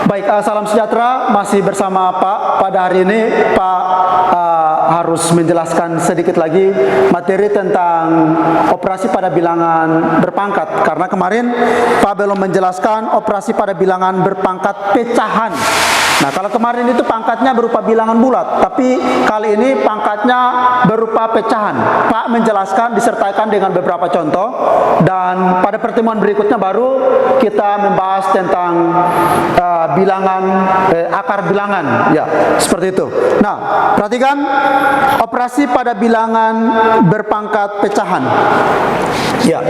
Baik, salam sejahtera. Masih bersama Pak. Pada hari ini Pak harus menjelaskan sedikit lagi materi tentang operasi pada bilangan berpangkat. Karena kemarin Pak belum menjelaskan operasi pada bilangan berpangkat pecahan. Nah, kalau kemarin itu pangkatnya berupa bilangan bulat, tapi kali ini pangkatnya berupa pecahan. Pak menjelaskan disertakan dengan beberapa contoh, dan pada pertemuan berikutnya baru kita membahas tentang akar bilangan, ya, seperti itu. Nah, perhatikan operasi pada bilangan berpangkat pecahan. Ya.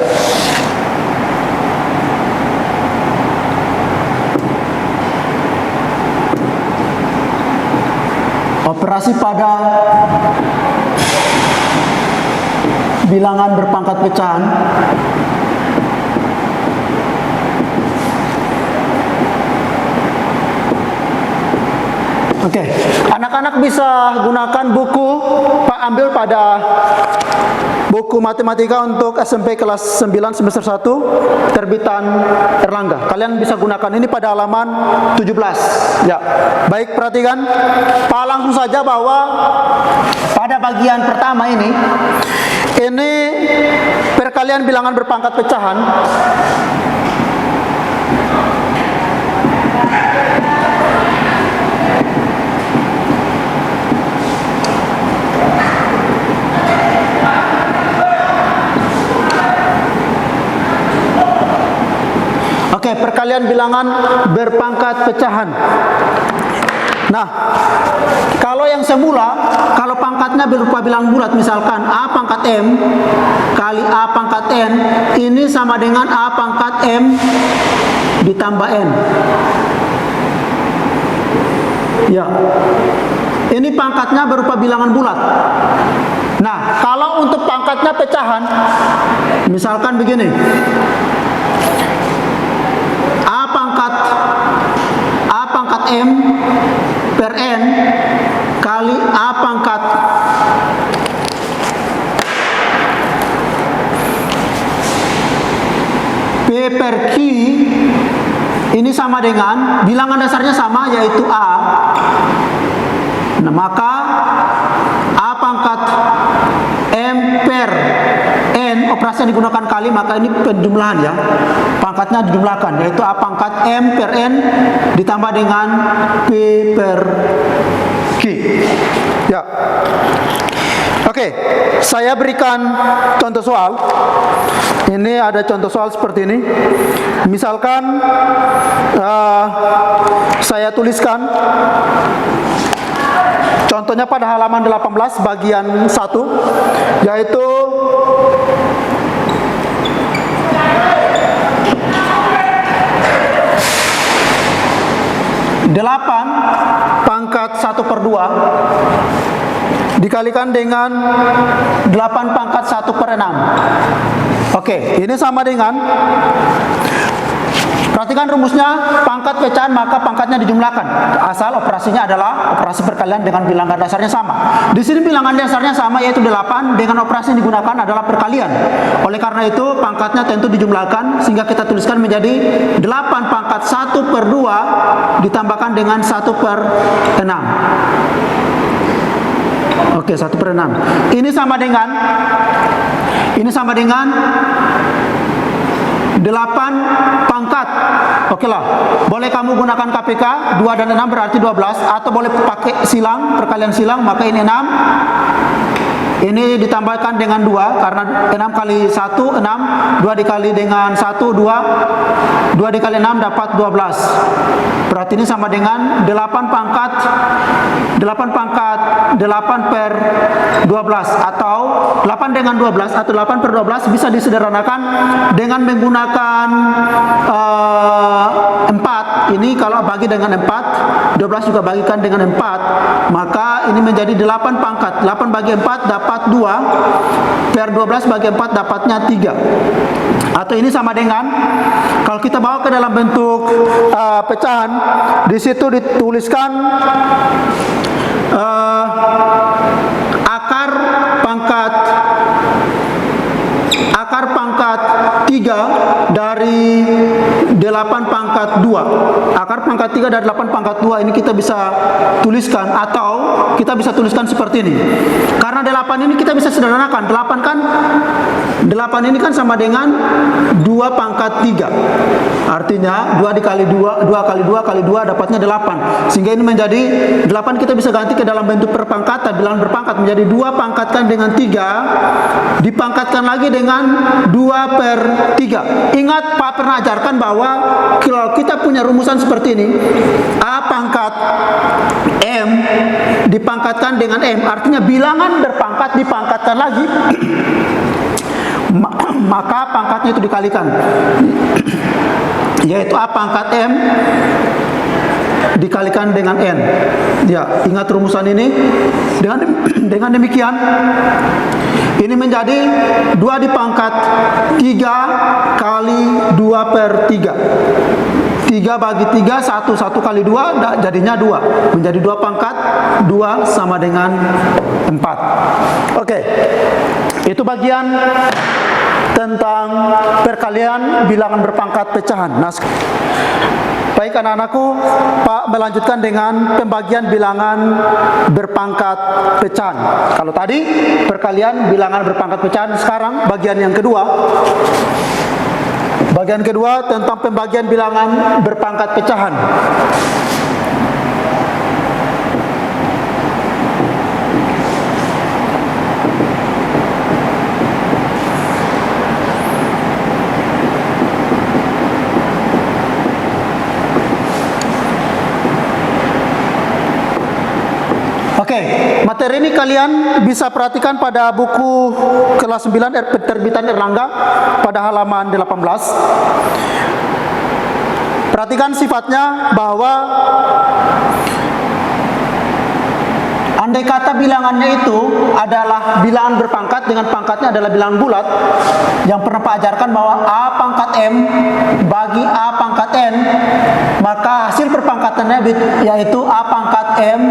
Operasi pada bilangan berpangkat pecahan Oke, anak-anak bisa gunakan buku, Pak ambil pada buku matematika untuk SMP kelas 9 semester 1 terbitan Erlangga. Kalian bisa gunakan ini pada halaman 17. Ya. Baik, perhatikan. Pak langsung saja bahwa pada bagian pertama ini perkalian bilangan berpangkat pecahan. Oke, perkalian bilangan berpangkat pecahan. Nah, kalau yang semula, kalau pangkatnya berupa bilangan bulat, misalkan A pangkat M kali A pangkat N, ini sama dengan A pangkat M ditambah N. Ya, ini pangkatnya berupa bilangan bulat. Nah, kalau untuk pangkatnya pecahan, misalkan begini. A pangkat M per N kali A pangkat P per Q, ini sama dengan bilangan dasarnya sama, yaitu A. Nah, maka A pangkat M per N, operasi yang digunakan kali, maka ini penjumlahan, ya, pangkatnya dijumlahkan, yaitu A pangkat M per N ditambah dengan P per Q. Ya. Oke, saya berikan contoh soal. Ini ada contoh soal seperti ini. Misalkan saya tuliskan contohnya pada halaman 18 bagian 1, yaitu delapan pangkat 1/2 dikalikan dengan 8 pangkat 1/6. Oke, ini sama dengan, perhatikan rumusnya, pangkat pecahan maka pangkatnya dijumlahkan, asal operasinya adalah operasi perkalian dengan bilangan dasarnya sama. Di sini bilangan dasarnya sama, yaitu 8, dengan operasi yang digunakan adalah perkalian. Oleh karena itu pangkatnya tentu dijumlahkan, sehingga kita tuliskan menjadi 8 pangkat 1/2 ditambahkan dengan 1/6. Oke, 1/6. Ini sama dengan 8 pangkat. Oke lah, boleh kamu gunakan KPK, 2 dan 6 berarti 12, atau boleh pakai silang, perkalian silang, maka ini 6. Ini ditambahkan dengan 2, karena 6 kali 1, 6, 2 dikali dengan 1, 2 dikali 6 dapat 12. Berarti ini sama dengan 8 pangkat 8 per 12, atau 8 dengan 12, atau 8 per 12 bisa disederhanakan dengan menggunakan 4. Ini kalau bagi dengan 4, 12 juga bagikan dengan 4, maka ini menjadi 8 pangkat. 8 bagi 4 dapat 2, per 12 bagi 4 dapatnya 3. Atau ini sama dengan, kalau kita bawa ke dalam bentuk pecahan, di situ dituliskan akar pangkat 3 dari 8 pangkat pangkat 2. Akar pangkat 3 dari 8 pangkat 2 ini kita bisa tuliskan, atau kita bisa tuliskan seperti ini. Karena 8 ini kita bisa sederhanakan. 8 ini kan sama dengan 2 pangkat 3. Artinya 2 dikali 2, 2 kali 2 kali 2 dapatnya 8. Sehingga ini menjadi 8 kita bisa ganti ke dalam bentuk perpangkatan, bilangan berpangkat menjadi 2 pangkatkan dengan 3 dipangkatkan lagi dengan 2/3. Ingat Pak pernah ajarkan bahwa kalau kita punya rumusan seperti ini, A pangkat M dipangkatkan dengan M, artinya bilangan berpangkat dipangkatkan lagi maka pangkatnya itu dikalikan, yaitu A pangkat M dikalikan dengan N. Ya, ingat rumusan ini. Dengan demikian ini menjadi 2 dipangkat 3 kali 2/3. 3 bagi 3, 1 kali 2 jadinya 2. Menjadi 2 pangkat 2 sama dengan 4. Oke. Itu bagian tentang perkalian bilangan berpangkat pecahan. Nah, baik anak-anakku, Pak melanjutkan dengan pembagian bilangan berpangkat pecahan. Kalau tadi perkalian bilangan berpangkat pecahan, sekarang bagian yang kedua. Bagian kedua tentang pembagian bilangan berpangkat pecahan. Oke, materi ini kalian bisa perhatikan pada buku kelas 9 terbitan Erlangga pada halaman 18. Perhatikan sifatnya bahwa andai kata bilangannya itu adalah bilangan berpangkat dengan pangkatnya adalah bilangan bulat, yang pernah Pak ajarkan bahwa A pangkat M bagi A pangkat N, maka hasil perpangkatannya yaitu A pangkat M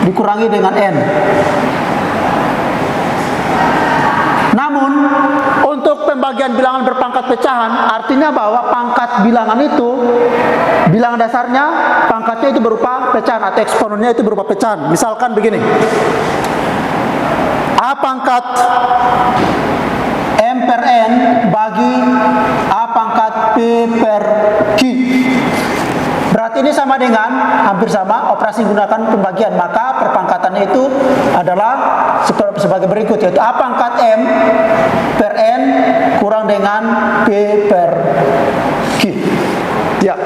dikurangi dengan N. Namun untuk pembagian bilangan berpangkat pecahan, artinya bahwa pangkat bilangan itu, bilangan dasarnya pangkatnya itu berupa pecahan atau eksponennya itu berupa pecahan. Misalkan begini, A pangkat M per N bagi A pangkat P per Q. Berarti ini sama dengan, hampir sama, operasi gunakan pembagian. Maka perpangkatannya itu adalah sebagai berikut, yaitu A pangkat M per N kurang dengan P per Q. Ya,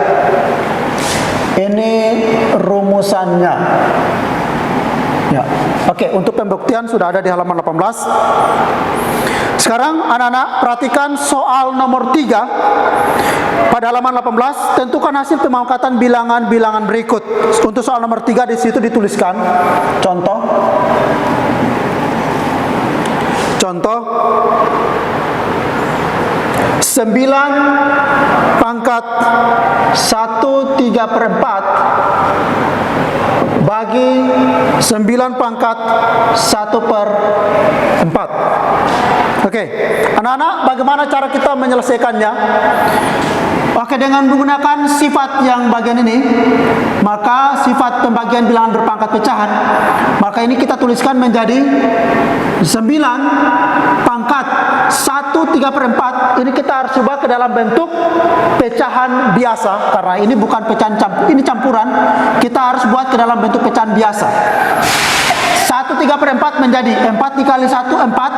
ini rumusannya. Ya, oke, untuk pembuktian sudah ada di halaman 18. Sekarang anak-anak perhatikan soal nomor 3 pada halaman 18. Tentukan hasil pemangkatan bilangan-bilangan berikut. Untuk soal nomor 3 di situ dituliskan contoh 9 pangkat 1/3/4 bagi 9 pangkat 1/4. Oke, anak-anak, bagaimana cara kita menyelesaikannya? Oke, dengan menggunakan sifat yang bagian ini, maka sifat pembagian bilangan berpangkat pecahan, maka ini kita tuliskan menjadi 9 pangkat 1/3/4. Ini kita harus ubah ke dalam bentuk pecahan biasa, karena ini bukan pecahan ini campuran. Kita harus buat ke dalam bentuk pecahan biasa. 1/3/4 menjadi 4 dikali 1, 4.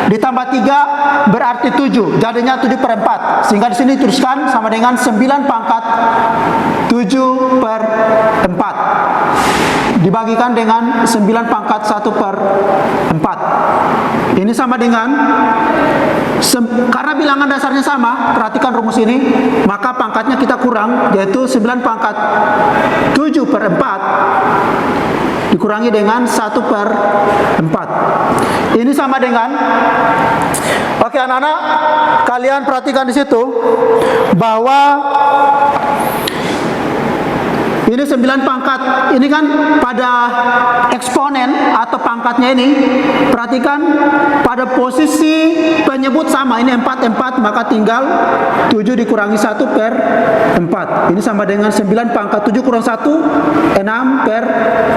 Ditambah 3 berarti 7. Jadinya 7/4. Sehingga di sini tuliskan sama dengan 9 pangkat 7/4. Dibagikan dengan 9 pangkat 1/4. Ini sama dengan, karena bilangan dasarnya sama, perhatikan rumus ini, maka pangkatnya kita kurang, yaitu 9 pangkat 7/4 dikurangi dengan 1/4. Ini sama dengan, oke anak-anak, kalian perhatikan di situ bahwa Ini 9 pangkat. Ini kan pada eksponen atau pangkatnya ini, perhatikan pada posisi penyebut sama. Ini 4, maka tinggal 7 dikurangi 1 per 4. Ini sama dengan 9 pangkat 7 kurang 1, 6 per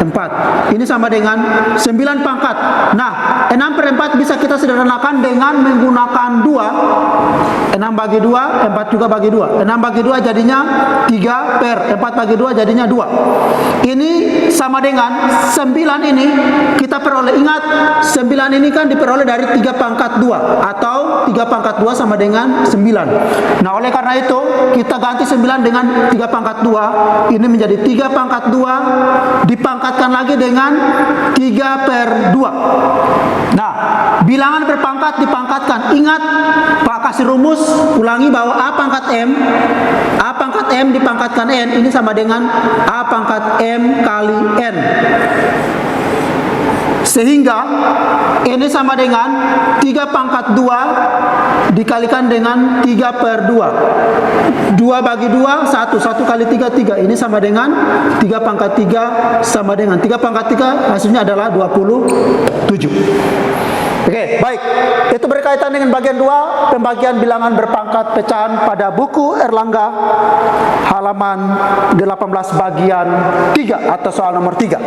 4. Ini sama dengan 9 pangkat. Nah, 6 per 4 bisa kita sederhanakan dengan menggunakan 2. 6 bagi 2, 4 juga bagi 2. 6 bagi 2 jadinya 3 per 4 bagi 2 jadinya 2. Ini sama dengan 9 ini kita peroleh. Ingat, 9 ini kan diperoleh dari 3 pangkat 2 atau 3 pangkat 2 sama dengan 9. Nah, oleh karena itu kita ganti 9 dengan 3 pangkat 2. Ini menjadi 3 pangkat 2 dipangkatkan lagi dengan 3 per 2. Nah, bilangan berpangkat dipangkatkan. Ingat, Pak kasih rumus, ulangi bahwa A pangkat M dipangkatkan N, ini sama dengan A pangkat M kali N. Sehingga ini sama dengan 3 pangkat 2 dikalikan dengan 3 per 2. 2 bagi 2, 1. 1 kali 3, 3. Ini sama dengan 3 pangkat 3 sama dengan 3 pangkat 3, hasilnya adalah 27. Oke, baik. Itu berkaitan dengan bagian 2, pembagian bilangan berpangkat pecahan pada buku Erlangga halaman 18 bagian 3 atau soal nomor 3.